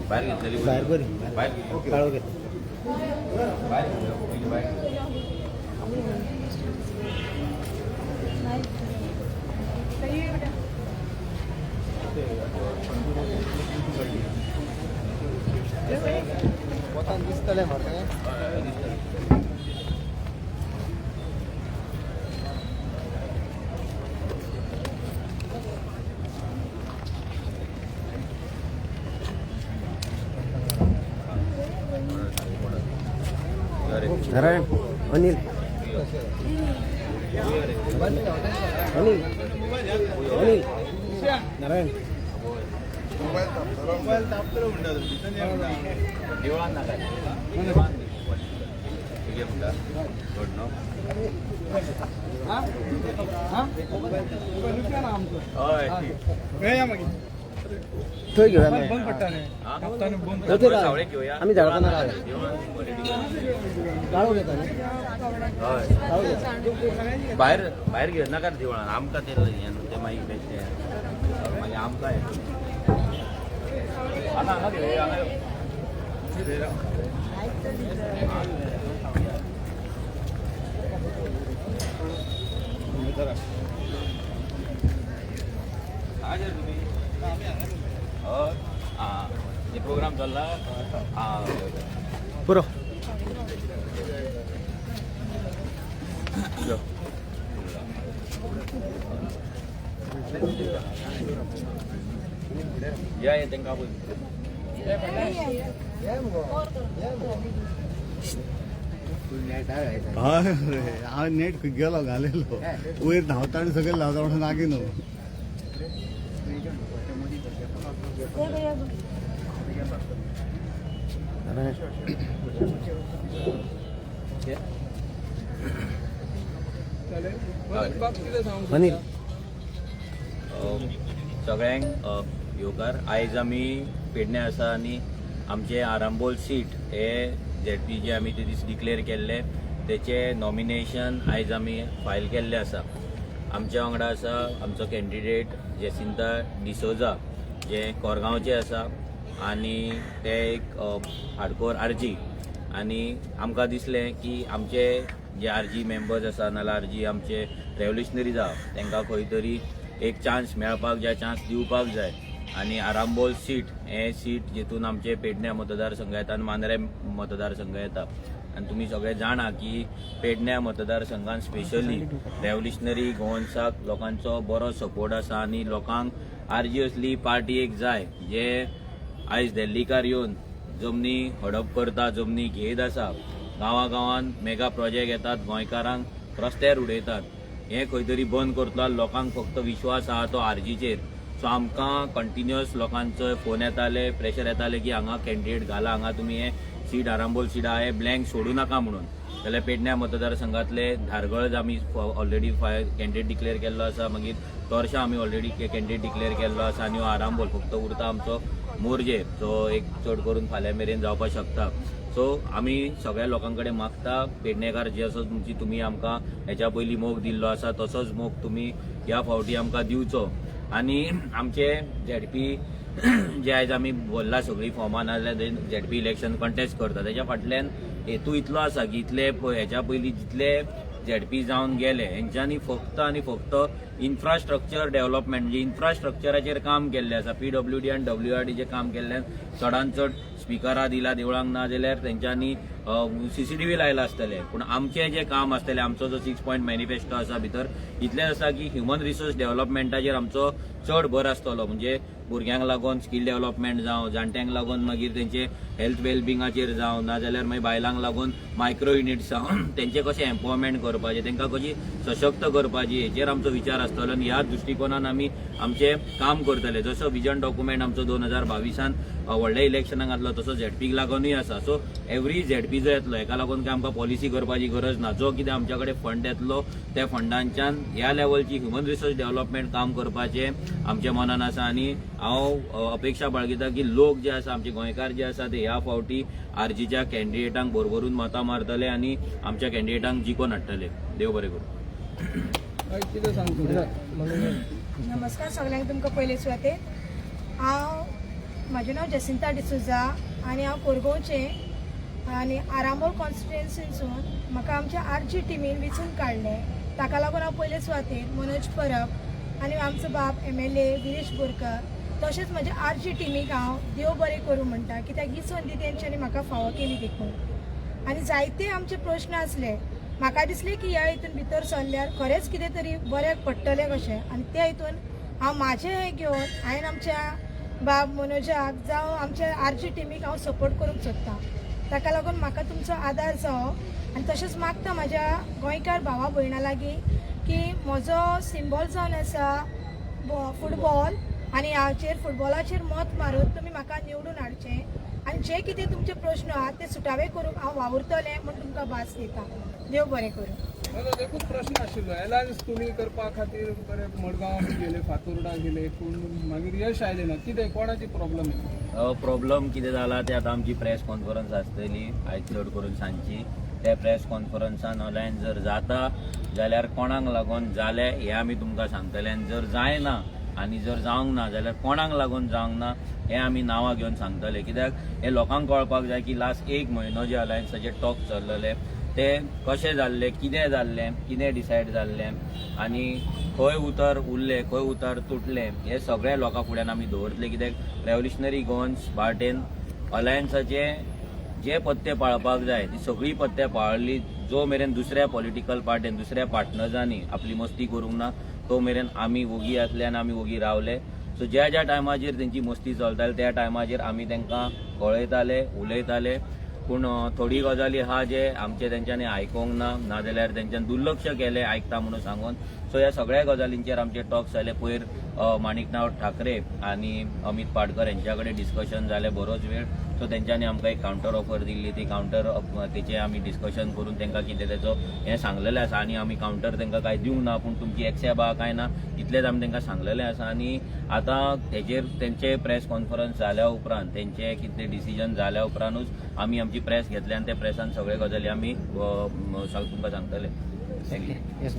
बाहेर घेतलेली बाहेर बरी बाहेर काळो घेत बाहेर दिसतले म्हाका नारायण अनिल अनिल अनिल नारायण मोबाईल तापतलो म्हणटा देवळान नाका थंय घेऊया बंद पडटा न्ही आम्ही झाडा काळो घेता न्ही काळो घेता बाहेर बाहेर घेत नाका देवळान आमकां ते मागीर बेश्टे मागीर आमकां हांगा हांगा घेवया हांगा ये प्रोग्राम चल्ला पुरो या ये तेंका बोल हांव नेट गेलो घालेलो वयर धांवता आनी सगळे लावता म्हणून नागी न्हू अनिल सगळ्यांक येवकार आयज आमी पेडणे आसा आनी आमचे आरांबोल सीट हे ZP जे आमी ते दीस डिक्लेअर केल्ले तेचे नॉमिनेशन आयज आमी फायल केल्ले आसा. आमच्या वांगडा आसा आमचो कॅन्डिडेट जेसिंता डिसोजा जे कोरगांवचे आसा आनी ते एक हार्डकोर आरजी आनी आमकां दिसलें की आमचे जे आरजी मेंबर्स आसा नाल्यार आरजी आमचे रेव्होल्युशनरीज आहा तांकां खंय तरी एक चान्स मेळपाक जाय, चान्स दिवपाक जाय आनी आरांबोल सीट हे सीट जेतून आमचे पेडण्या मतदारसंघ येता आनी मांद्रे मतदारसंघ येता आनी तुमी सगळे जाणा की पेडण्या मतदारसंघान स्पेशली रेव्होल्युशनरी गोवन्साक लोकांचो बरो सपोर्ट आसा आनी लोकांक आरजी असली पार्टी एक जाय जे आयज दिल्लीकार येवन जमनी हडप करता, जमनी घेत आसा, गांवागांवान मेगा प्रोजेक्ट येतात, गोंयकारांक रस्त्यार उडयतात, हे खंय तरी बंद करतलो. लोकांक फक्त विश्वास आहा तो आरजीचेर. सो आमकां कंटिन्युअस लोकांचो फोन येताले, प्रेशर येताले की हांगा कॅन्डिडेट घाला, हांगा तुमी हे सीट आरांबोल सीट आहा हे ब्लँक सोडू नाका म्हणून. जाल्यार पेडण्या मतदारसंघातले धारगळ आमी ऑलरेडी कॅन्डिडेट डिक्लेअर केल्लो आसा, मागीर तोरशा आमी ऑलरेडी कॅन्डिडेट डिक्लेअर केल्लो आसा आनी आरांबोल फक्त उरता आमचो मोरजे जो एक चड करून फाल्यां मेरेन जावपाक शकता. सो आमी सगळ्या लोकां कडेन मागता पेडणेकार जे आसा तुमची तुमी आमकां हेच्या पयलीं मोग दिल्लो आसा तसोच मोग तुमी ह्या फावटी आमकां दिवचो. आनी आमचे ZP जे आयज आमी बोल्ला सगळीं फॉर्मां नाजाल्यार ZP इलेक्शन कंटेस्ट करता तेच्या फाटल्यान हेतू इतलो आसा की इतले हेच्या पयलीं जितले ZP जावन गेले हेंच्यांनी फक्त आनी फक्त इन्फ्रास्ट्रक्चर डेव्हलपमेंट म्हणजे इन्फ्रास्ट्रक्चराचेर काम केल्लें आसा. PWD आनी WRD जे काम केल्ल्यान चडान चड स्पिकरां दिला देवळांक ना जाल्यार तेंच्यांनी CCTV लायला आसतले. पूण आमचें जें काम आसतलें आमचो जो 6 पॉयंट मॅनिफेस्टो आसा भितर इतलें आसा की ह्युमन रिसोर्स डेव्हलपमेंटाचेर आमचो चड भर आसतलो. म्हणजे भुरग्यांक लागून स्कील डेव्हलपमेंट जावं, जाणट्यांक लागून मागीर तेंचे हेल्थ वेलबिंगाचेर जावं, नाजाल्यार मागीर बायलांक लागून मायक्रो युनिट्स जावं, तेंचे कशें एम्पॉवरमेंट करपाचें, तेंकां कशी सशक्त करपाची हेचेर आमचो विचार आसतलो. आनी ह्या दृश्टिकोनान आमी आमचें काम करतले. जसो विजन डॉक्युमेंट आमचो 2022 व्हडल्या इलेक्शनाक घातलो तसो ZPक लागूनय आसा. सो एवरी ZP जो येतलो हेका लागून काय आमकां पॉलिसी करपाची गरज ना. जो कितें आमच्या कडेन फंड येतलो त्या फंडांच्यान ह्या लेवलची ह्युमन रिसोर्स डेव्हलपमेंट काम करपाचें आमच्या मनान आसा. आनी हांव अपेक्षा बाळगिता की लोक जे आसा आमचे गोंयकार जे आसा ते ह्या फावटी आरजीच्या कॅन्डिडेटांक भरभरून मतां मारतले आनी आमच्या कॅन्डिडेटांक जिखोवन हाडटले. देव बरें करूं. कितें सांगता नमस्कार सगळ्यांक तुमकां पयले सुवातेर हांव म्हजें नांव जसिंता डिसुजा आनी हांव कोरगांवचें आनी आरांबोल कॉन्स्टिट्युएन्सीसून म्हाका आमच्या आरजी टिमीन वेंचून काडलें ताका लागून हांव पयले सुवातेर मनोज परब आनी आमचो बाप MLA गिरीश बोरकर तशेंच म्हज्या आरजी टिमीक हांव देव बरें करूं म्हणटा कित्याक ही संदी तेंच्यांनी म्हाका फावो केली देखून आनी जायते आमचे प्रश्न आसले म्हाका दिसलें की ह्या हितून भितर सरल्यार खरेंच कितें तरी बरें पडटलें कशें आनी त्या हितून हांव म्हाजें हें घेवन हांवें आमच्या बाब मनोजाक जावं आमच्या आरजी टिमीक हांव सपोर्ट करूंक सोदतां ताका लागून म्हाका तुमचो आदार जावो आनी तशेंच मागता म्हाज्या गोंयकार भावा भयणां लागीं की म्हजो सिंबॉल जावन आसा फुटबॉल आनी हाचेर फुटबॉलाचेर मत मारून तुमी म्हाका निवडून हाडचें आनी जे कितें तुमचे प्रश्न आहात ते सुटावे करूंक हांव वावुरतलें म्हूण तुमकां भास दिता देव बरें करूं म्हाजो एकूच प्रश्न आशिल्लो एलायन्स तुमी करपा खातीर बरे मडगांव गेले फातोर्डा गेले पूण मागीर यश आयलें ना कितें कोणाची प्रॉब्लम प्रॉब्लम कितें जाला ते आतां आमची प्रेस कॉन्फरन्स आसतली आयज चड करून सांजची त्या प्रेस कॉन्फरन्सान ऑनलायन जर जाता जाल्यार कोणाक लागून जालें हें आमी तुमकां सांगतले आनी जर जायना आनी जर जावंक ना जाल्यार कोणाक लागून जावंक ना हें आमी नांवां घेवन सांगतले कित्याक हें लोकांक कळपाक जाय की लास्ट 1 म्हयनो जे अलायन्साचे टॉक चल्लेले ते कशें जाल्ले कितें जाल्लें कितें डिसायड जाल्लें आनी खंय उतर उरलें खंय उतर तुटलें हें सगळें लोकां फुड्यान आमी दवरतले कित्याक रेव्होल्युशनरी गोवन्स पार्टीन अलायन्साचे जे पत्ते पाळपाक जाय ती सगळीं पत्ते पाळली जो मेरेन दुसऱ्या पॉलिटिकल पार्टीन दुसऱ्या पार्टनर्सांनी आपली मस्ती करूंक ना तो मेरेन आमी वोगी आसले आनी आमी वोगी रावले सो ज्या ज्या टायमाचेर तेंची मस्ती चलताली त्या टायमाचेर आमी तांकां कळयताले उलयताले पूण थोडी गजाली आहा जे आमचे तेंच्यांनी आयकोंक ना नाजाल्यार तेंच्यान दुर्लक्ष केलें आयकता म्हणून सांगून सो ह्या सगळ्या गजालींचेर आमचे टॉक्स जाले पयर माणिकनाथ ठाकरे आनी अमित पाडकर यांच्या कडेन डिस्कशन जालें बरोच वेळ सो तेंच्यांनी आमकां एक कावंटर ऑफर दिल्ली ती कावंटर तेचें आमी डिस्कशन करून तांकां कितें तेचो हें सांगलेलें आसा आनी आमी कावंटर तांकां कांय दिवंक ना पूण तुमची एक्सेप्ट आहा काय ना इतलेंच आमी तांकां सांगलेलें आसा आनी आतां तेचेर तेंचे प्रेस कॉन्फरन्स जाल्या उपरांत तेंचें कितें डिसिजन जाल्या उपरांतूच आमी आमची प्रेस घेतली आनी त्या प्रेसान सगळे गजाली आमी तुमकां सांगतले थँक्यू येस